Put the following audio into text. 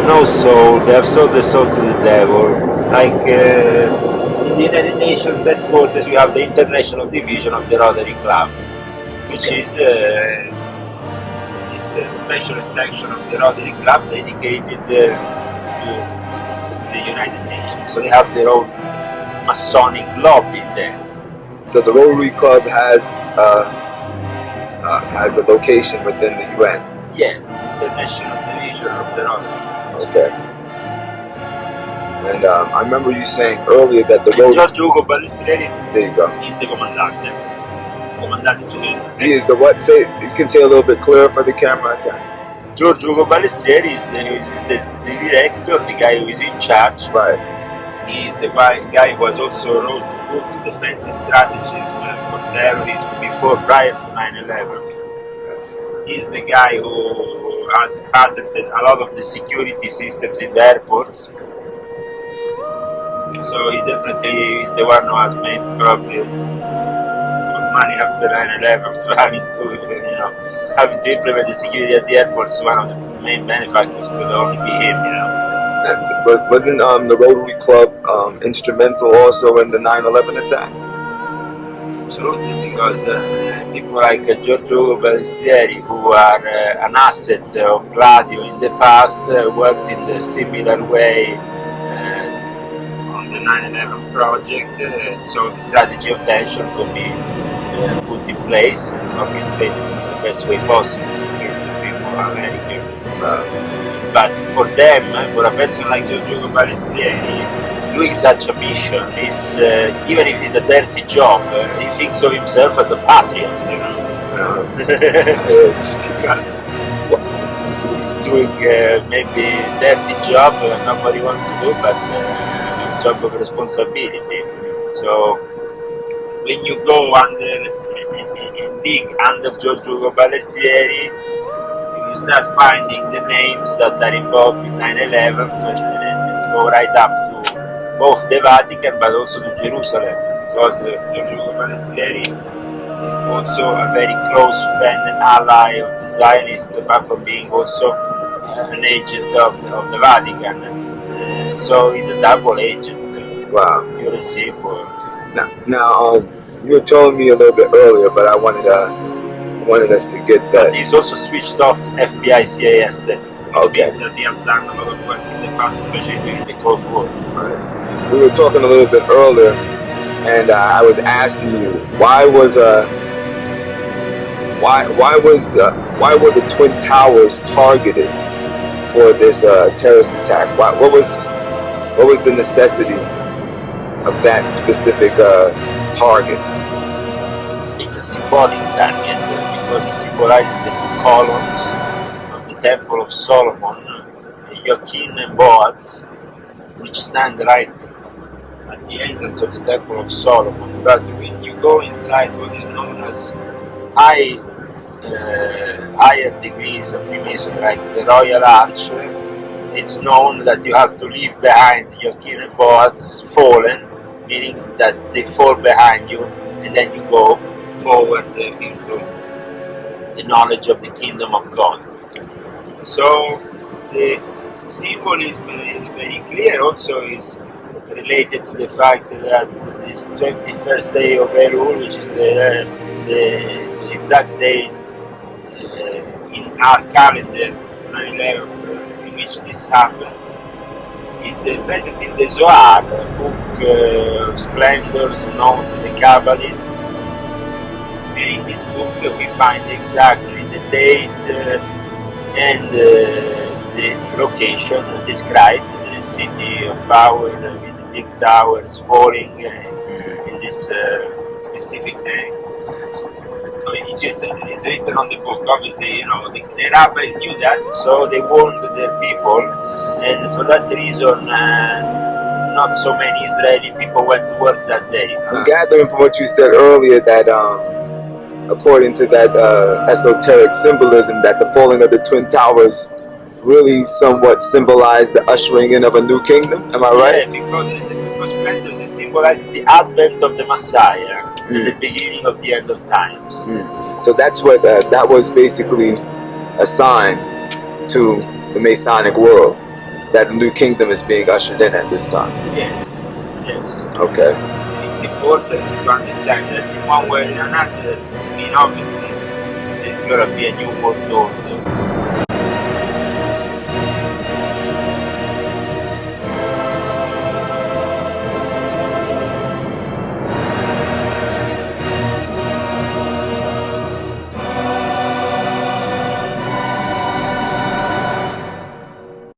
no soul. They have sold the soul to the devil. Like in the United Nations headquarters, you have the international division of the Rotary Club, which is this special section of the Rotary Club dedicated to the United Nations. So they have their own Masonic lobby there. So the Rotary Club has a location within the UN. Yeah, international division of the Rotary. Okay. And I remember you saying earlier that the Giorgio Ugo Balestrieri. There you go. He's the comandante. Comandante to the. He is the what? Say, you can say a little bit clearer for the camera. Okay. Giorgio Ugo Balestrieri is the director, the guy who is in charge. Right. He is the guy who has also wrote the book Defensive Strategies for Terrorism prior to 9/11. Yes. He's the guy who has patented a lot of the security systems in the airports. So he definitely is the one who has made probably money after 9/11 for having to implement the security at the airports. One of the main benefactors could only be him, But wasn't the Rotary Club instrumental also in the 9/11 attack? Absolutely, because people like Giorgio Balestrieri, who are an asset of Gladio in the past, worked in the similar way on the 9/11 project, so the strategy of tension could be put in place, orchestrated in the best way possible against the people of America. But for them, for a person like Giorgio Balestrieri, doing such a mission is, even if it's a dirty job, he thinks of himself as a patriot, because he's doing maybe a dirty job nobody wants to do, but a job of responsibility. So when you go dig under Giorgio Balestrieri, you start finding the names that are involved in 9/11 and go right up to both the Vatican but also to Jerusalem, because Giorgio Balestrieri is also a very close friend and ally of the Zionists, apart from being also an agent of the Vatican. So he's a double agent. Wow. Pure and simple. Now, you were telling me a little bit earlier, but I wanted us to get that. But he's also switched off FBI CIA asset. Okay. He has done a lot of work in the past, especially during the Cold War. Right. We were talking a little bit earlier, and I was asking you why were the Twin Towers targeted for this terrorist attack? What was the necessity of that specific target? It's a symbolic target because it symbolizes the two columns of the Temple of Solomon, Joachim and Boaz, which stand right at the entrance of the Temple of Solomon. But when you go inside what is known as higher degrees of Freemasonry, like the Royal Arch, it's known that you have to leave behind Joachim and Boaz fallen, meaning that they fall behind you, and then you go forward into the knowledge of the kingdom of God. So the symbolism is very clear. Also is related to the fact that this 21st day of Elul, which is the exact day in our calendar, 9/11, in which this happened, is present in the Zohar, book splendors known to the Kabbalists. And in this book we find exactly the date and the location described, the city of power with the big towers falling in this specific day. So it's written on the book. Obviously, the rabbis knew that, so they warned their people, and for that reason, not so many Israeli people went to work that day. I'm gathering from what you said earlier that, according to that esoteric symbolism, that the falling of the Twin Towers really somewhat symbolized the ushering in of a new kingdom. Am I right? Yeah, because splendors symbolizes the advent of the Messiah, the beginning of the end of times. So that's what that was basically a sign to the Masonic world. that the new kingdom is being ushered in at this time. Yes, yes. Okay. It's important to understand that in one way or another, I mean, obviously, there's going to be a new world order.